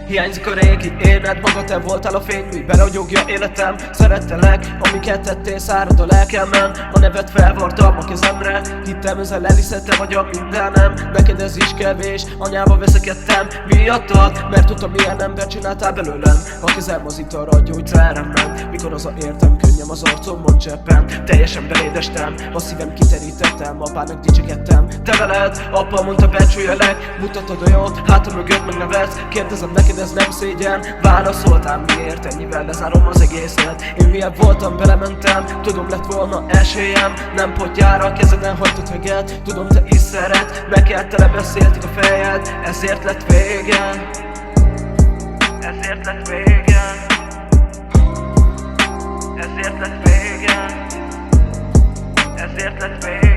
Hiányzik a régi éned, maga te voltál a fénymű, beragyogja életem. Szerettelek, amiket tettél, szárad a lelkemen. A nevet felvartam a kezemre, hittem ezzel eliszette vagy a mindenem. Neked ez is kevés, anyába veszekedtem miattad, mert tudtam milyen ember csináltál belőlem. A kezem az italra, gyógyszerem ment, mikor az a értem, könnyem az arcomon cseppen. Teljesen belédestem, a szívem kiterítettem, apának dicsekedtem. Te veled, apa mondta becsüljelek, mutatod a jót, hátam mögött megnevetsz. Kérdezem neked, ez nem szégyen, válaszoltál miért, ennyivel lezárom az egészet. Én milyen voltam, belementem, tudom lett volna esélyem. Nem potjára a kezeden hagytad heget, tudom te is szeret. Neked tele beszéltek a fejed, ezért lett vége. Ezért lett vége. Ezért lett vége. Ezért lett vége.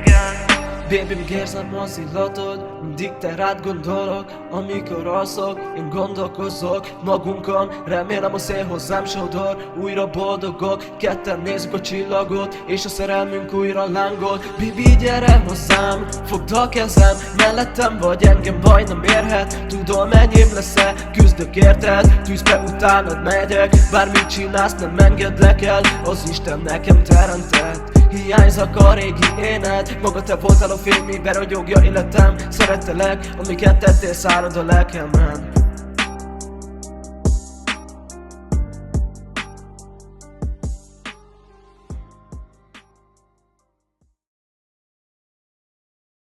Baby, még érzem az illatod, mindig te rád gondolok. Amikor alszok, én gondolkozok magunkon. Remélem a szél hozzám sodor, újra boldogok. Ketten nézzük a csillagot, és a szerelmünk újra lángol. Baby, gyere hozzám, fogd a kezem, mellettem vagy, engem baj nem érhet. Tudom, enyém lesz-e, küzdök érted, tűzbe utánad megyek. Bármit csinálsz, nem engedlek el, az Isten nekem teremtett. Hiányzak a régi éned, maga te voltál a fény, mi beragyogja életem. Szerettelek, amiket tettél, szárad a lelkemen.